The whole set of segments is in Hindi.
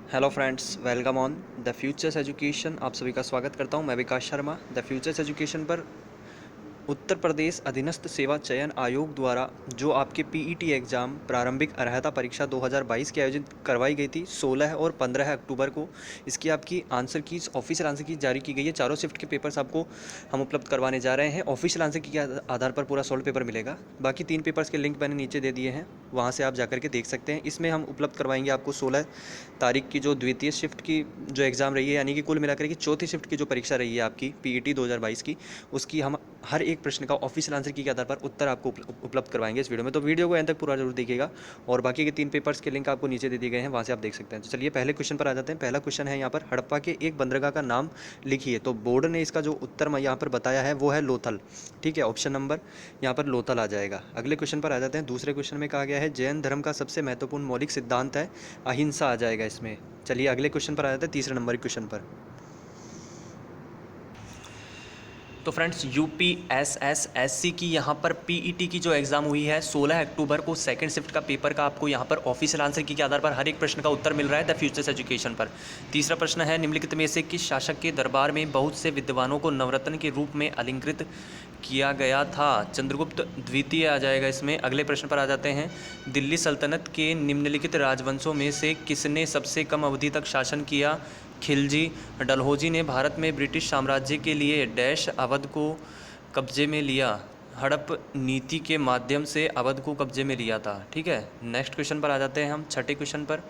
Hello friends, welcome on the futures education. आप सभी का स्वागत करता हूं। मैं विकास शर्मा। द फ्यूचर्स एजुकेशन पर उत्तर प्रदेश अधीनस्थ सेवा चयन आयोग द्वारा जो आपके पीईटी एग्ज़ाम प्रारंभिक अर्हता परीक्षा 2022 की आयोजित करवाई गई थी 16 और 15 अक्टूबर को। इसकी आपकी आंसर कीज, ऑफिशियल आंसर की जारी की गई है। चारों शिफ्ट के पेपर्स आपको हम उपलब्ध करवाने जा रहे हैं। ऑफिशियल आंसर की के आधार पर पूरा सॉल्व पेपर मिलेगा। बाकी 3 पेपर्स के लिंक मैंने नीचे दे दिए हैं, वहाँ से आप जाकर के देख सकते हैं। इसमें हम उपलब्ध करवाएंगे आपको 16 तारीख की जो द्वितीय शिफ्ट की जो एग्ज़ाम रही है, यानी कि कुल मिलाकर की चौथी शिफ्ट की जो परीक्षा रही है आपकी पीईटी 2022 की, उसकी हम हर एक प्रश्न का ऑफिशियल आंसर की के आधार पर उत्तर आपको उपलब्ध करवाएंगे इस वीडियो में। तो वीडियो को एंड तक पूरा जरूर देखिएगा। और बाकी के 3 पेपर्स के लिंक आपको नीचे दे दिए गए हैं, वहाँ से आप देख सकते हैं। तो चलिए पहले क्वेश्चन पर आ जाते हैं। पहला क्वेश्चन है यहाँ पर, हड़प्पा के एक बंदरगाह का नाम लिखिए। तो बोर्ड ने इसका जो उत्तर यहाँ पर बताया है वो है लोथल। ठीक है, ऑप्शन नंबर यहाँ पर लोथल आ जाएगा। अगले क्वेश्चन पर आ जाते हैं। दूसरे क्वेश्चन में कहा गया है जैन धर्म का सबसे महत्वपूर्ण मौलिक सिद्धांत है अहिंसा, आ जाएगा इसमें। चलिए अगले क्वेश्चन पर आ जाते हैं, तीसरे नंबर क्वेश्चन पर। तो फ्रेंड्स यूपीएसएसएससी की यहाँ पर पीईटी की जो एग्ज़ाम हुई है 16 अक्टूबर को, सेकंड शिफ्ट का पेपर का आपको यहाँ पर ऑफिशियल आंसर की के आधार पर हर एक प्रश्न का उत्तर मिल रहा है द फ्यूचर्स एजुकेशन पर। तीसरा प्रश्न है, निम्नलिखित में से किस शासक के दरबार में बहुत से विद्वानों को नवरत्न के रूप में अलंकृत किया गया था? चंद्रगुप्त द्वितीय आ जाएगा इसमें। अगले प्रश्न पर आ जाते हैं। दिल्ली सल्तनत के निम्नलिखित राजवंशों में से किसने सबसे कम अवधि तक शासन किया? खिलजी। डलहौजी ने भारत में ब्रिटिश साम्राज्य के लिए डैश अवध को कब्जे में लिया। हड़प नीति के माध्यम से अवध को कब्जे में लिया था। ठीक है, नेक्स्ट क्वेश्चन पर आ जाते हैं हम, छठे क्वेश्चन पर।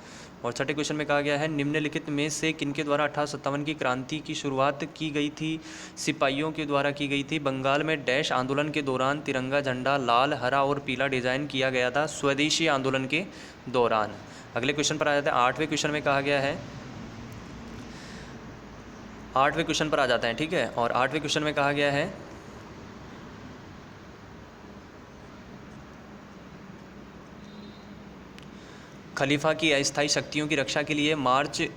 और छठे क्वेश्चन में कहा गया है, निम्नलिखित में से किनके द्वारा 1857 की क्रांति की शुरुआत की गई थी? सिपाहियों के द्वारा की गई थी। बंगाल में डैश आंदोलन के दौरान तिरंगा झंडा लाल, हरा और पीला डिजाइन किया गया था स्वदेशी आंदोलन के दौरान। अगले क्वेश्चन पर आ जाते हैं। आठवें क्वेश्चन में कहा गया है, आठवें क्वेश्चन पर आ जाते हैं। ठीक है, और आठवें क्वेश्चन में कहा गया है, खलीफा की अस्थायी शक्तियों की रक्षा के लिए मार्च,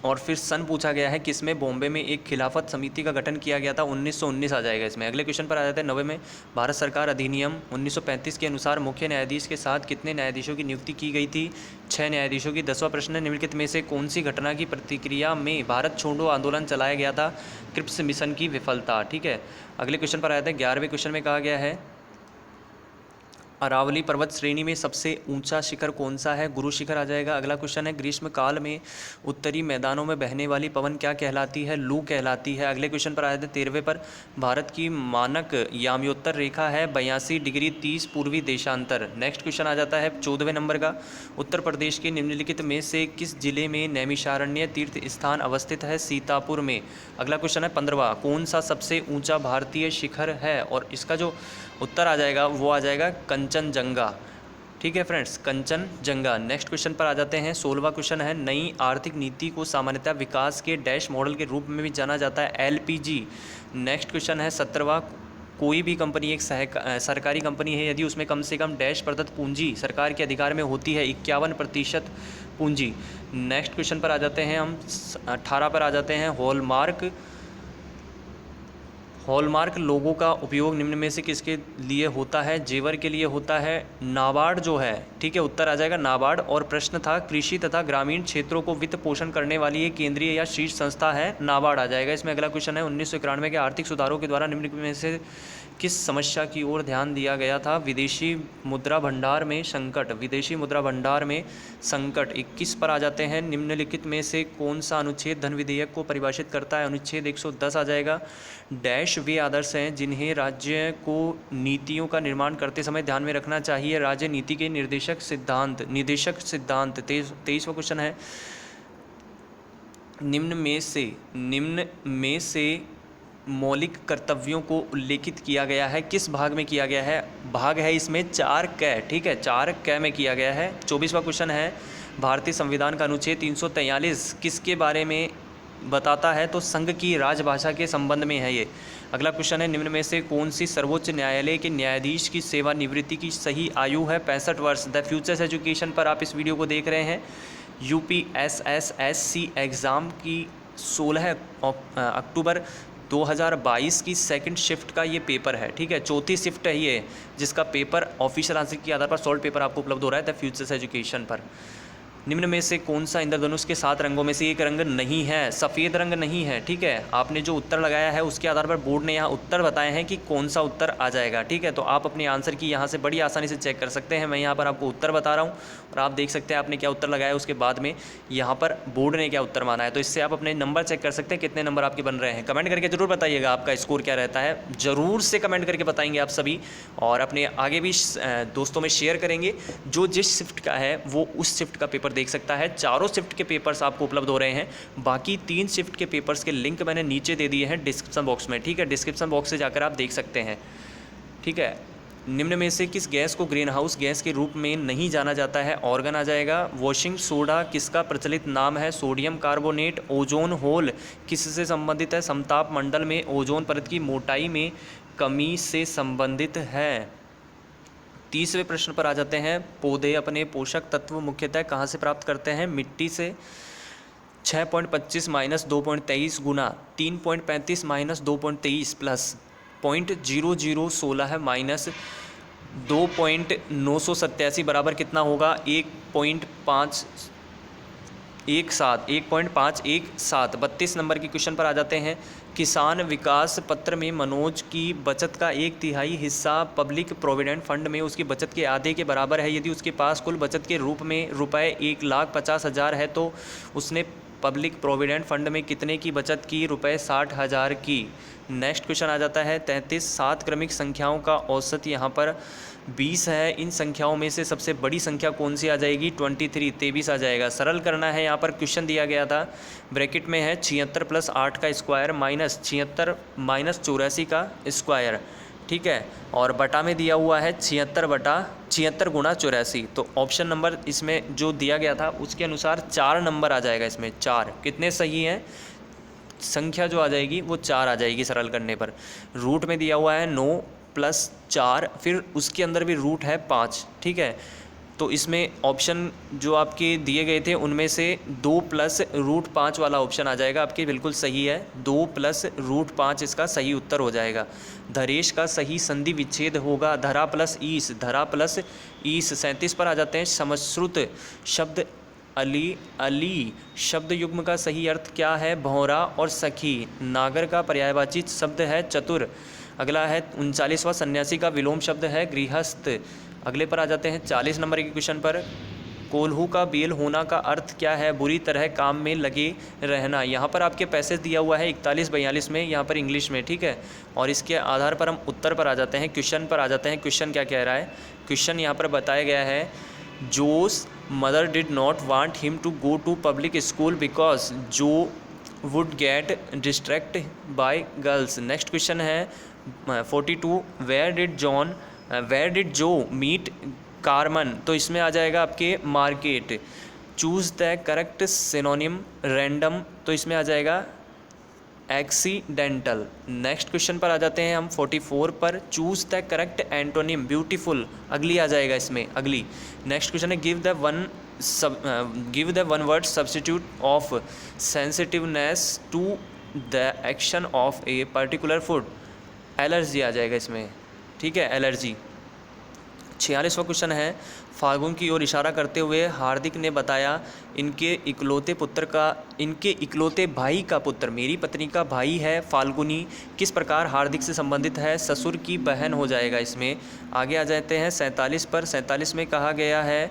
और फिर सन पूछा गया है किसमें? बॉम्बे में एक खिलाफत समिति का गठन किया गया था 1919 आ जाएगा इसमें। अगले क्वेश्चन पर आ जाते हैं 90 में, भारत सरकार अधिनियम 1935 के अनुसार मुख्य न्यायाधीश के साथ कितने न्यायाधीशों की नियुक्ति की गई थी? 6 न्यायाधीशों की। 10वां प्रश्न है, निम्नलिखित में से कौन सी घटना की प्रतिक्रिया में भारत छोड़ो आंदोलन चलाया गया था? क्रिप्स मिशन की विफलता। ठीक है, अगले क्वेश्चन पर आ जाते हैं। 11वें क्वेश्चन में कहा गया है, अरावली पर्वत श्रेणी में सबसे ऊंचा शिखर कौन सा है? गुरु शिखर आ जाएगा। अगला क्वेश्चन है, ग्रीष्म काल में उत्तरी मैदानों में बहने वाली पवन क्या कहलाती है? लू कहलाती है। अगले क्वेश्चन पर आए थे 13वें पर, भारत की मानक याम्योत्तर रेखा है 82 डिग्री 30 पूर्वी देशांतर। नेक्स्ट क्वेश्चन आ जाता है 14वें नंबर का, उत्तर प्रदेश के निम्नलिखित में से किस जिले में नैमिषारण्य तीर्थ स्थान अवस्थित है? सीतापुर में। अगला क्वेश्चन है 15वां, कौन सा सबसे ऊंचा भारतीय शिखर है? और इसका जो उत्तर आ जाएगा वो आ जाएगा कंचनजंगा। ठीक है फ्रेंड्स, कंचनजंगा। नेक्स्ट क्वेश्चन पर आ जाते हैं। 16वां क्वेश्चन है, नई आर्थिक नीति को सामान्यतः विकास के डैश मॉडल के रूप में भी जाना जाता है? एलपीजी। नेक्स्ट क्वेश्चन है 17वां, कोई भी कंपनी एक सरकारी कंपनी है यदि उसमें कम से कम डैश प्रदत्त पूंजी सरकार के अधिकार में होती है? 51% पूंजी। नेक्स्ट क्वेश्चन पर आ जाते हैं हम, 18 पर आ जाते हैं। हॉलमार्क लोगों का उपयोग निम्न में से किसके लिए होता है? जेवर के लिए होता है। नाबार्ड जो है, ठीक है, उत्तर आ जाएगा नाबार्ड। और प्रश्न था, कृषि तथा ग्रामीण क्षेत्रों को वित्त पोषण करने वाली एक केंद्रीय या शीर्ष संस्था है? नाबार्ड आ जाएगा इसमें। अगला क्वेश्चन है, 1991 के आर्थिक सुधारों के द्वारा निम्न में से किस समस्या की ओर ध्यान दिया गया था? विदेशी मुद्रा भंडार में संकट। विदेशी मुद्रा भंडार में संकट। 21 पर आ जाते हैं, निम्नलिखित में से कौन सा अनुच्छेद धन विधेयक को परिभाषित करता है? अनुच्छेद 110 आ जाएगा। डैश वे आदर्श हैं जिन्हें राज्य को नीतियों का निर्माण करते समय ध्यान में रखना चाहिए? राज्य नीति के निदेशक सिद्धांत। 23वां क्वेश्चन है, निम्न में से मौलिक कर्तव्यों को उल्लेखित किया गया है किस भाग में किया गया है? भाग है इसमें 4 क। ठीक है, 4 क में किया गया है। 24वां क्वेश्चन है, भारतीय संविधान का अनुच्छेद 343 किसके बारे में बताता है? तो संघ की राजभाषा के संबंध में है ये। अगला क्वेश्चन है, निम्न में से कौन सी सर्वोच्च न्यायालय के न्यायाधीश की सेवानिवृत्ति की सही आयु है? 65 वर्ष। द फ्यूचर्स एजुकेशन पर आप इस वीडियो को देख रहे हैं। यूपीएसएसएससी एग्ज़ाम की 16 अक्टूबर 2022 की सेकंड शिफ्ट का ये पेपर है। ठीक है, चौथी शिफ्ट है ये, जिसका पेपर ऑफिशियल आंसर के आधार पर सॉल्व पेपर आपको उपलब्ध हो रहा है द फ्यूचर्स एजुकेशन पर। निम्न में से कौन सा इंद्रधनुष के 7 रंगों में से एक रंग नहीं है? सफ़ेद रंग नहीं है। ठीक है, आपने जो उत्तर लगाया है उसके आधार पर बोर्ड ने यहाँ उत्तर बताए हैं कि कौन सा उत्तर आ जाएगा। ठीक है, तो आप अपने आंसर की यहाँ से बड़ी आसानी से चेक कर सकते हैं। मैं यहाँ पर आपको उत्तर बता रहा हूँ और आप देख सकते हैं आपने क्या उत्तर लगाया, उसके बाद में यहाँ पर बोर्ड ने क्या उत्तर माना है। तो इससे आप अपने नंबर चेक कर सकते हैं कितने नंबर आपके बन रहे हैं। कमेंट करके जरूर बताइएगा आपका स्कोर क्या रहता है, ज़रूर से कमेंट करके बताएंगे आप सभी, और अपने आगे भी दोस्तों में शेयर करेंगे। जो जिस शिफ्ट का है वो उस शिफ्ट का पेपर देख सकता है। चारों शिफ्ट के पेपर्स आपको उपलब्ध हो रहे हैं। बाकी 3 शिफ्ट के पेपर्स के लिंक मैंने नीचे दे दिए हैं डिस्क्रिप्शन बॉक्स में। ठीक है, डिस्क्रिप्शन बॉक्स से जाकर आप देख सकते हैं। ठीक है, निम्न में से किस गैस को ग्रीन हाउस गैस के रूप में नहीं जाना जाता है? ऑर्गन आ जाएगा। वॉशिंग सोडा किसका प्रचलित नाम है? Sodium carbonate. ओजोन होल किससे संबंधित है? समताप मंडल में ओजोन परत की मोटाई में कमी से संबंधित है। तीसरे प्रश्न पर आ जाते हैं। पौधे अपने पोषक तत्व मुख्यतः कहाँ से प्राप्त करते हैं? मिट्टी से। 6.25 माइनस 2.23 गुना 3.35 माइनस 2.23 प्लस 0.0016 है माइनस 2.987 बराबर कितना होगा? 1.517। 32 नंबर के क्वेश्चन पर आ जाते हैं। किसान विकास पत्र में मनोज की बचत का 1/3 हिस्सा पब्लिक प्रोविडेंट फंड में उसकी बचत के आधे के बराबर है। यदि उसके पास कुल बचत के रूप में रुपये 1,50,000 है तो उसने पब्लिक प्रोविडेंट फंड में कितने की बचत की? रुपये 60,000 की। नेक्स्ट क्वेश्चन आ जाता है 33। 7 क्रमिक संख्याओं का औसत यहाँ पर 20 है। इन संख्याओं में से सबसे बड़ी संख्या कौन सी आ जाएगी? 23 आ जाएगा। सरल करना है। यहाँ पर क्वेश्चन दिया गया था, ब्रैकेट में है 76 + 8 का स्क्वायर माइनस 76 - 84 का स्क्वायर। ठीक है, और बटा में दिया हुआ है 76 गुणा 84। तो ऑप्शन नंबर इसमें जो दिया गया था उसके अनुसार 4 नंबर आ जाएगा। इसमें 4 कितने सही हैं? संख्या जो आ जाएगी वो 4 आ जाएगी सरल करने पर। रूट में दिया हुआ है 9 + 4, फिर उसके अंदर भी रूट है 5। ठीक है, तो इसमें ऑप्शन जो आपके दिए गए थे उनमें से 2 + √5 वाला ऑप्शन आ जाएगा आपके, बिल्कुल सही है। 2 + √5 इसका सही उत्तर हो जाएगा। धरेश का सही संधि विच्छेद होगा धरा प्लस ईस। 37 पर आ जाते हैं। समश्रुत शब्द अली शब्द युग्म का सही अर्थ क्या है? भौरा और सखी। नागर का पर्यायवाची शब्द है चतुर। अगला है 39वां सन्यासी का विलोम शब्द है गृहस्थ। अगले पर आ जाते हैं 40 नंबर के क्वेश्चन पर। कोल्हू का बेल होना का अर्थ क्या है? बुरी तरह काम में लगे रहना। यहाँ पर आपके पैसेज दिया हुआ है 41-42 में, यहाँ पर इंग्लिश में। ठीक है, और इसके आधार पर हम उत्तर पर आ जाते हैं, क्वेश्चन पर आ जाते हैं। क्वेश्चन क्या कह रहा है? क्वेश्चन यहाँ पर बताया गया है, Jo's mother did not want him to go to public school because Jo would get distracted by girls. Next question है 42। Where did Jo meet Carmen? तो इसमें आ जाएगा आपके market. Choose the correct synonym random, तो इसमें आ जाएगा एक्सीडेंटल। नेक्स्ट क्वेश्चन पर आ जाते हैं हम 44 पर। Choose the correct antonym beautiful, अगली आ जाएगा इसमें, अगली। नेक्स्ट क्वेश्चन है give the one word substitute of sensitiveness to the action of a particular food. Allergy आ जाएगा इसमें। ठीक है, एलर्जी। 46वां क्वेश्चन है, फाल्गुन की ओर इशारा करते हुए हार्दिक ने बताया इनके इकलौते भाई का पुत्र मेरी पत्नी का भाई है फाल्गुनी किस प्रकार हार्दिक से संबंधित है? ससुर की बहन हो जाएगा इसमें। आगे आ जाते हैं 47 पर। 47 में कहा गया है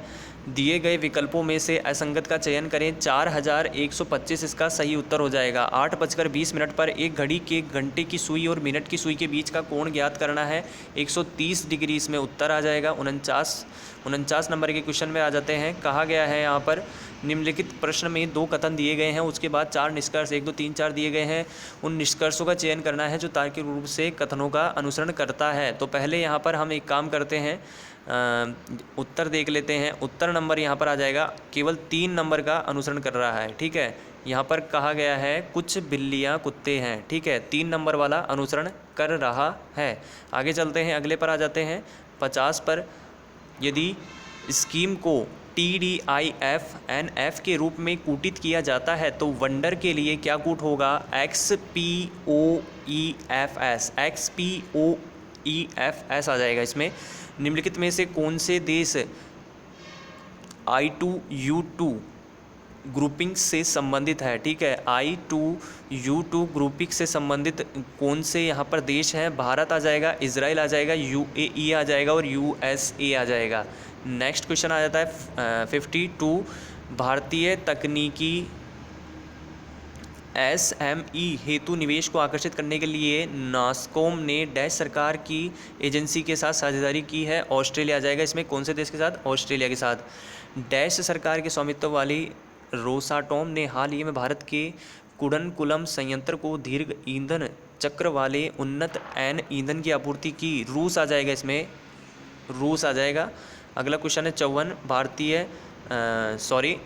दिए गए विकल्पों में से असंगत का चयन करें। 4125 इसका सही उत्तर हो जाएगा। 8:20 पर एक घड़ी के घंटे की सुई और मिनट की सुई के बीच का कोण ज्ञात करना है। 130 डिग्री इसमें उत्तर आ जाएगा। 49 नंबर के क्वेश्चन में आ जाते हैं। कहा गया है यहाँ पर निम्नलिखित प्रश्न में 2 कथन दिए गए हैं, उसके बाद 4 निष्कर्ष 1 2 3 4 दिए गए हैं। उन निष्कर्षों का चयन करना है जो तार्किक रूप से कथनों का अनुसरण करता है। तो पहले यहाँ पर हम एक काम करते हैं, उत्तर देख लेते हैं। उत्तर नंबर यहाँ पर आ जाएगा, केवल 3 नंबर का अनुसरण कर रहा है। ठीक है, यहाँ पर कहा गया है कुछ बिल्लियाँ कुत्ते हैं। ठीक है, 3 नंबर वाला अनुसरण कर रहा है। आगे चलते हैं, अगले पर आ जाते हैं 50 पर। यदि स्कीम को TDIFNF के रूप में कूटित किया जाता है तो वंडर के लिए क्या कूट होगा? XPOEFS आ जाएगा इसमें। निम्नलिखित में से कौन से देश I2U2 ग्रुपिंग से संबंधित है, ठीक है। I2U2 ग्रुपिंग से संबंधित कौन से यहाँ पर देश हैं? भारत आ जाएगा, इजराइल आ जाएगा, UAE आ जाएगा और USA आ जाएगा। नेक्स्ट क्वेश्चन आ जाता है 52। भारतीय तकनीकी SME हेतु निवेश को आकर्षित करने के लिए नास्कॉम ने डैश सरकार की एजेंसी के साथ साझेदारी की है। ऑस्ट्रेलिया आ जाएगा इसमें, कौन से देश के साथ? ऑस्ट्रेलिया के साथ। डैश सरकार के स्वामित्व वाली रोसाटोम ने हाल ही में भारत के कुडनकुलम संयंत्र को दीर्घ ईंधन चक्र वाले उन्नत एन ईंधन की आपूर्ति की। रूस आ जाएगा इसमें, रूस आ जाएगा। अगला क्वेश्चन है 54।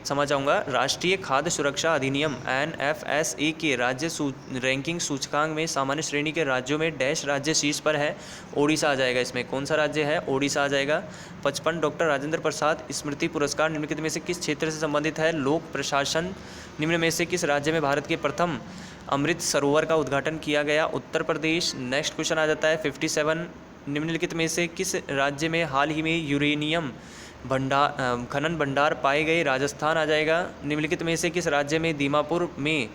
समझ जाऊँगा। राष्ट्रीय खाद्य सुरक्षा अधिनियम NFSA के राज्य रैंकिंग सूचकांक में सामान्य श्रेणी के राज्यों में डैश राज्य शीर्ष पर है। ओडिशा आ जाएगा इसमें, कौन सा राज्य है? ओडिशा आ जाएगा। 55। डॉक्टर राजेंद्र प्रसाद स्मृति पुरस्कार निम्नलिखित में से किस क्षेत्र से संबंधित है? लोक प्रशासन। निम्न में से किस राज्य में भारत के प्रथम अमृत सरोवर का उद्घाटन किया गया? उत्तर प्रदेश। नेक्स्ट क्वेश्चन आ जाता है 57। निम्नलिखित में से किस राज्य में हाल ही में यूरेनियम खनन भंडार पाए गए? राजस्थान आ जाएगा। निम्नलिखित में से किस राज्य में दीमापुर में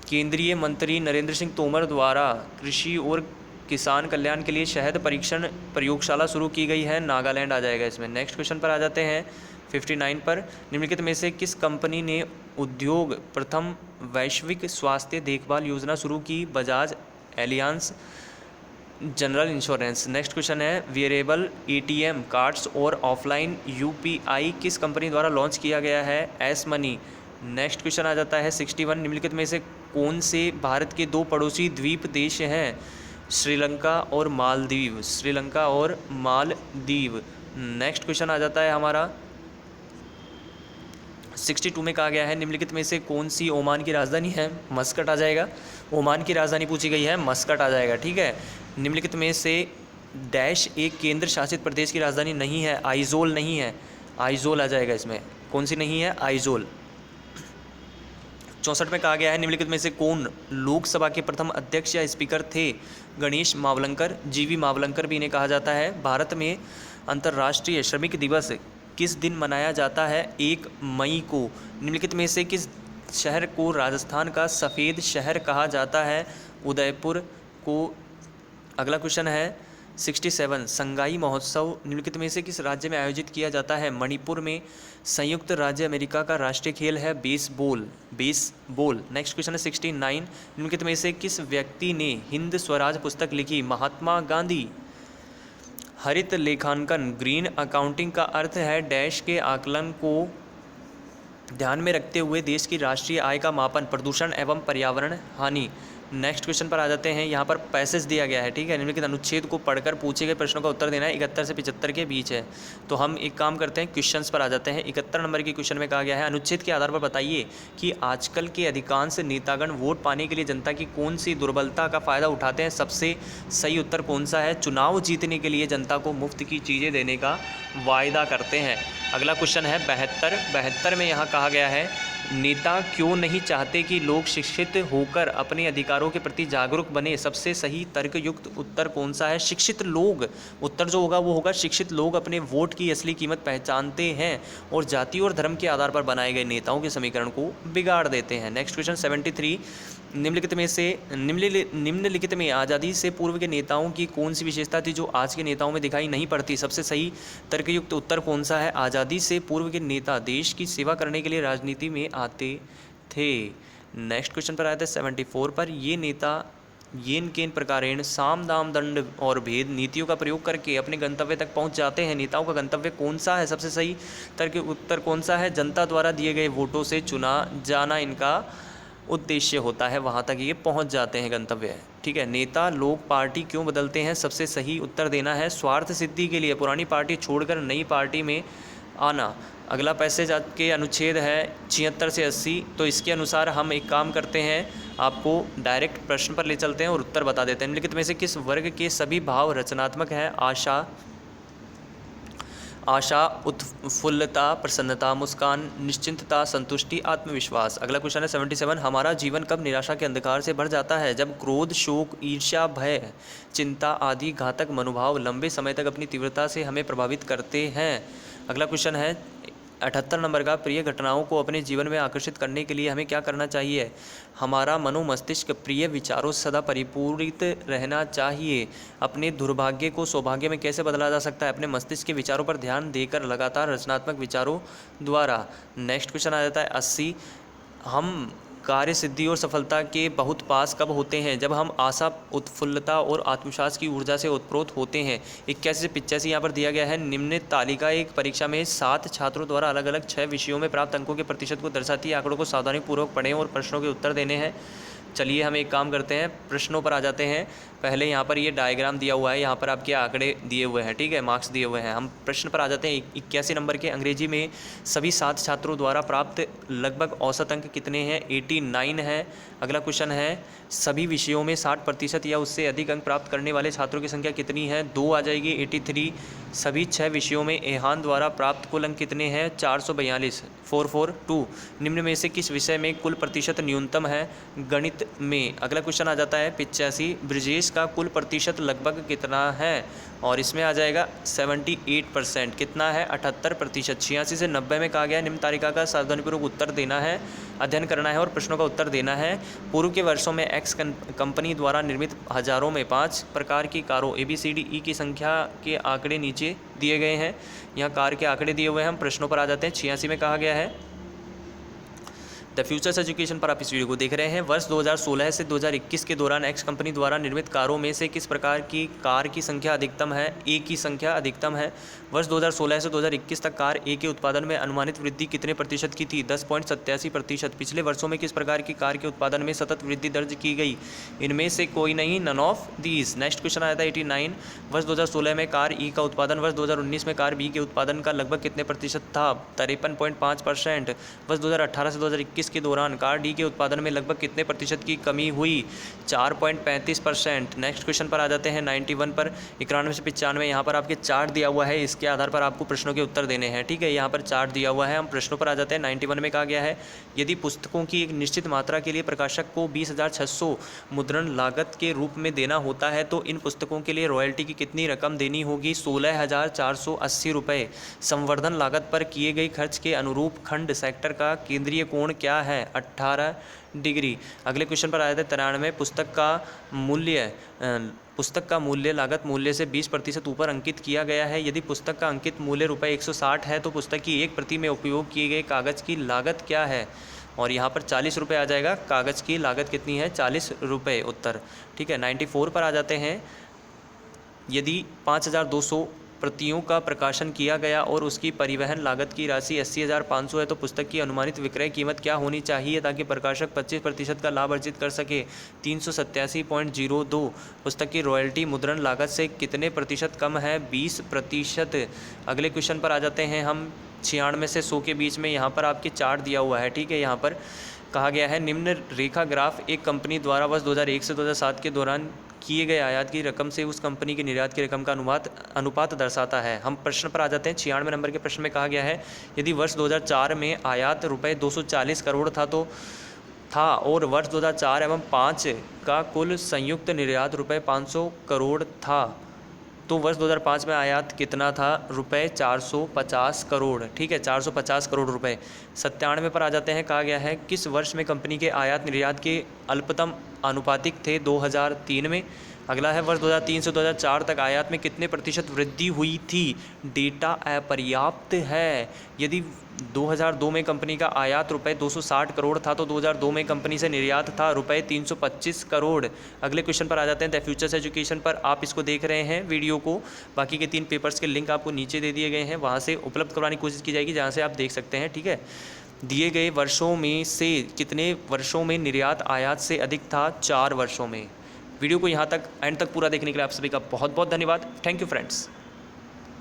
केंद्रीय मंत्री नरेंद्र सिंह तोमर द्वारा कृषि और किसान कल्याण के लिए शहद परीक्षण प्रयोगशाला शुरू की गई है? नागालैंड आ जाएगा इसमें। नेक्स्ट क्वेश्चन पर आ जाते हैं 59 पर। निम्नलिखित में से किस कंपनी ने उद्योग प्रथम वैश्विक स्वास्थ्य देखभाल योजना शुरू की? Bajaj Alliance general insurance. Next question है वेरिएबल ATM कार्ड्स और ऑफलाइन UPI किस कंपनी द्वारा लॉन्च किया गया है? S money. नेक्स्ट क्वेश्चन आ जाता है 61। निम्नलिखित में से कौन से भारत के दो पड़ोसी द्वीप देश हैं? श्रीलंका और मालदीव। श्रीलंका और मालदीव। नेक्स्ट क्वेश्चन आ जाता है हमारा 62 में कहा गया है निम्नलिखित में से कौन सी ओमान की राजधानी है? मस्कट आ जाएगा। ओमान की राजधानी पूछी गई है, मस्कट आ जाएगा, ठीक है। निम्नलिखित में से डैश एक केंद्र शासित प्रदेश की राजधानी नहीं है? आइजोल नहीं है, आइजोल आ जाएगा इसमें। कौन सी नहीं है? आइजोल। 64 में कहा गया है निम्नलिखित में से कौन लोकसभा के प्रथम अध्यक्ष या स्पीकर थे? गणेश मावलंकर। GV मावलंकर भी इन्हें कहा जाता है। भारत में अंतर्राष्ट्रीय श्रमिक दिवस किस दिन मनाया जाता है? 1 मई को। निम्नलिखित में से किस शहर को राजस्थान का सफ़ेद शहर कहा जाता है? उदयपुर को। अगला क्वेश्चन है 67। संगाई महोत्सव निम्नलिखित में से किस राज्य में आयोजित किया जाता है? मणिपुर में। संयुक्त राज्य अमेरिका का राष्ट्रीय खेल है बेसबॉल। बेसबॉल। नेक्स्ट क्वेश्चन है 69। निम्नलिखित में से किस व्यक्ति ने हिंद स्वराज पुस्तक लिखी? महात्मा गांधी। हरित लेखांकन ग्रीन अकाउंटिंग का अर्थ है डैश के आकलन को ध्यान में रखते हुए देश की राष्ट्रीय आय का मापन, प्रदूषण एवं पर्यावरण हानि। नेक्स्ट क्वेश्चन पर आ जाते हैं। यहाँ पर पैसेज दिया गया है, ठीक है। निम्नलिखित अनुच्छेद को पढ़कर पूछे गए प्रश्नों का उत्तर देना है। 71 से 75 के बीच है। तो हम एक काम करते हैं, क्वेश्चंस पर आ जाते हैं। 71 नंबर के क्वेश्चन में कहा गया है अनुच्छेद के आधार पर बताइए कि आजकल के अधिकांश नेतागण वोट पाने के लिए जनता की कौन सी दुर्बलता का फ़ायदा उठाते हैं? सबसे सही उत्तर कौन सा है? चुनाव जीतने के लिए जनता को मुफ्त की चीज़ें देने का वायदा करते हैं। अगला क्वेश्चन है 72 में यहाँ कहा गया है नेता क्यों नहीं चाहते कि लोग शिक्षित होकर अपने अधिकारों के प्रति जागरूक बने? सबसे सही तर्कयुक्त उत्तर कौन सा है? शिक्षित लोग। उत्तर जो होगा वो होगा शिक्षित लोग अपने वोट की असली कीमत पहचानते हैं और जाति और धर्म के आधार पर बनाए गए नेताओं के समीकरण को बिगाड़ देते हैं। Next question 73। निम्नलिखित में आज़ादी से पूर्व के नेताओं की कौन सी विशेषता थी जो आज के नेताओं में दिखाई नहीं पड़ती? सबसे सही तर्कयुक्त उत्तर कौन सा है? आज़ादी से पूर्व के नेता देश की सेवा करने के लिए राजनीति में आते थे। नेक्स्ट क्वेश्चन पर आए थे 74 पर। ये नेता येन केन प्रकारेण साम दाम दंड और भेद नीतियों का प्रयोग करके अपने गंतव्य तक पहुंच जाते हैं। नेताओं का गंतव्य कौन सा है? सबसे सही तर्क उत्तर कौन सा है? जनता द्वारा दिए गए वोटों से चुना जाना इनका उद्देश्य होता है, वहाँ तक ये पहुँच जाते हैं गंतव्य है, ठीक है। नेता लोग पार्टी क्यों बदलते हैं? सबसे सही उत्तर देना है स्वार्थ सिद्धि के लिए, पुरानी पार्टी छोड़कर नई पार्टी में आना। अगला पैसेज के अनुच्छेद है 76 से 80। तो इसके अनुसार हम एक काम करते हैं, आपको डायरेक्ट प्रश्न पर ले चलते हैं और उत्तर बता देते हैं। निम्नलिखित में से किस वर्ग के सभी भाव रचनात्मक है? आशा, उत्फुल्लता, प्रसन्नता, मुस्कान, निश्चिंतता, संतुष्टि, आत्मविश्वास। अगला क्वेश्चन है 77। हमारा जीवन कब निराशा के अंधकार से भर जाता है? जब क्रोध, शोक, ईर्ष्या, भय, चिंता आदि घातक मनोभाव लंबे समय तक अपनी तीव्रता से हमें प्रभावित करते हैं। अगला क्वेश्चन है 78 नंबर का, प्रिय घटनाओं को अपने जीवन में आकर्षित करने के लिए हमें क्या करना चाहिए? हमारा मनोमस्तिष्क प्रिय विचारों से सदा परिपूरित रहना चाहिए। अपने दुर्भाग्य को सौभाग्य में कैसे बदला जा सकता है? अपने मस्तिष्क के विचारों पर ध्यान देकर लगातार रचनात्मक विचारों द्वारा। नेक्स्ट क्वेश्चन आ जाता है 80। हम कार्य सिद्धि और सफलता के बहुत पास कब होते हैं? जब हम आशा, उत्फुल्लता और आत्मविश्वास की ऊर्जा से ओतप्रोत होते हैं। 81 से 85 यहाँ पर दिया गया है। निम्नलिखित तालिका एक परीक्षा में 7 छात्रों द्वारा अलग अलग 6 विषयों में प्राप्त अंकों के प्रतिशत को दर्शाती है। आंकड़ों को सावधानीपूर्वक पढ़ें और प्रश्नों के उत्तर देने हैं। चलिए हम एक काम करते हैं, प्रश्नों पर आ जाते हैं। पहले यहाँ पर ये डायग्राम दिया हुआ है, यहाँ पर आपके आंकड़े दिए हुए हैं, ठीक है, मार्क्स दिए हुए हैं। हम प्रश्न पर आ जाते हैं। 81 नंबर के अंग्रेजी में सभी 7 छात्रों द्वारा प्राप्त लगभग औसत अंक कितने हैं? 89 है। अगला क्वेश्चन है, सभी विषयों में 60% या उससे अधिक अंक प्राप्त करने वाले छात्रों की संख्या कितनी है? 2 आ जाएगी, 83। सभी 6 विषयों में एहान द्वारा प्राप्त कुल अंक कितने हैं? 442, 442। निम्न में से किस विषय में कुल प्रतिशत न्यूनतम है? गणित में। अगला क्वेश्चन आ जाता है 85। ब्रजेश का कुल प्रतिशत लगभग कितना है? और इसमें आ जाएगा 78%। कितना है? 78%। 86 से 90 में कहा गया है निम्न तालिका का सावधानीपूर्वक उत्तर देना है, अध्ययन करना है और प्रश्नों का उत्तर देना है। पूर्व के वर्षों में एक्स कंपनी द्वारा निर्मित हजारों में 5 प्रकार की कारों ABCDE की संख्या के आंकड़े नीचे दिए गए हैं। यहाँ कार के आंकड़े दिए हुए हैं। हम प्रश्नों पर आ जाते हैं। 86 में कहा गया है, द फ्यूचर्स एजुकेशन पर आप इस वीडियो को देख रहे हैं। वर्ष 2016 से 2021 के दौरान एक्स कंपनी द्वारा निर्मित कारों में से किस प्रकार की कार की संख्या अधिकतम है? ए की संख्या अधिकतम है। वर्ष 2016 से 2021 तक कार ए के उत्पादन में अनुमानित वृद्धि कितने प्रतिशत की थी? 10.87%। पिछले वर्षों में किस प्रकार की कार के उत्पादन में सतत वृद्धि दर्ज की गई? इनमें से कोई नहीं, none of these. Next question आया था 89। वर्ष 2016 में कार ई का उत्पादन वर्ष 2019 में कार बी के उत्पादन का लगभग कितने प्रतिशत था? 53.5%। वर्ष 2018 से 2021 के दौरान कार डी के उत्पादन में लगभग कितने प्रतिशत की कमी हुई? 4.35%। नेक्स्ट क्वेश्चन पर आ जाते हैं 91 पर। 91 से 95 यहाँ पर आपके चार्ट दिया हुआ है, इसके आधार पर आपको प्रश्नों के उत्तर देने हैं, ठीक है। यहाँ पर चार्ट दिया हुआ है। हम प्रश्नों पर आ जाते हैं। 91 में कहा गया है, यदि पुस्तकों की एक निश्चित मात्रा के लिए प्रकाशक को 20,600 मुद्रण लागत के रूप में देना होता है तो इन पुस्तकों के लिए रॉयल्टी की कितनी रकम देनी होगी? 16,480 रुपये। संवर्धन लागत पर किए गए खर्च के अनुरूप खंड सेक्टर का केंद्रीय कोण क्या है? 18 डिग्री। अगले क्वेश्चन पर आया था 93। पुस्तक का मूल्य लागत मूल्य से 20% ऊपर अंकित किया गया है। यदि पुस्तक का अंकित मूल्य रुपये 160 है तो पुस्तक की एक प्रति में उपयोग किए गए कागज़ की लागत क्या है? और यहाँ पर 40 रुपये आ जाएगा। कागज़ की लागत कितनी है? 40 रुपये उत्तर, ठीक है। 94 पर आ जाते हैं। यदि 5,200 प्रतियों का प्रकाशन किया गया और उसकी परिवहन लागत की राशि 80,500 है तो पुस्तक की अनुमानित विक्रय कीमत क्या होनी चाहिए ताकि प्रकाशक 25% का लाभ अर्जित कर सके? 387.02। पुस्तक की रॉयल्टी मुद्रण लागत से कितने प्रतिशत कम है? 20%। अगले क्वेश्चन पर आ जाते हैं हम। 96 से 100 के बीच में यहाँ पर आपके चार्ट दिया हुआ है, ठीक है। यहाँ पर कहा गया है, निम्न रेखा ग्राफ एक कंपनी द्वारा वर्ष 2001 से 2007 के दौरान किए गए आयात की रकम से उस कंपनी की निर्यात की रकम का अनुपात दर्शाता है। हम प्रश्न पर आ जाते हैं। 96 नंबर के प्रश्न में कहा गया है, यदि वर्ष 2004 में आयात रुपये 240 करोड़ था और वर्ष 2004 एवं 5 का कुल संयुक्त निर्यात रुपये 500 करोड़ था तो वर्ष 2005 में आयात कितना था? रुपये 450 करोड़, ठीक है, 450 करोड़ रुपए। 97 पर आ जाते हैं। कहा गया है, किस वर्ष में कंपनी के आयात निर्यात के अल्पतम आनुपातिक थे? 2003 में। अगला है, वर्ष 2003 से 2004 तक आयात में कितने प्रतिशत वृद्धि हुई थी? डेटा अपर्याप्त है। यदि 2002 में कंपनी का आयात रुपये 260 करोड़ था तो 2002 में कंपनी से निर्यात था रुपये 325 करोड़। अगले क्वेश्चन पर आ जाते हैं। द फ्यूचर्स एजुकेशन पर आप इसको देख रहे हैं वीडियो को। बाकी के 3 पेपर्स के लिंक आपको नीचे दे दिए गए हैं, वहाँ से उपलब्ध करवाने की कोशिश की जाएगी जहाँ से आप देख सकते हैं, ठीक है। दिए गए वर्षों में से कितने वर्षों में निर्यात आयात से अधिक था? 4 वर्षों में। वीडियो को यहाँ तक एंड तक पूरा देखने के लिए आप सभी का बहुत बहुत धन्यवाद। Thank you friends.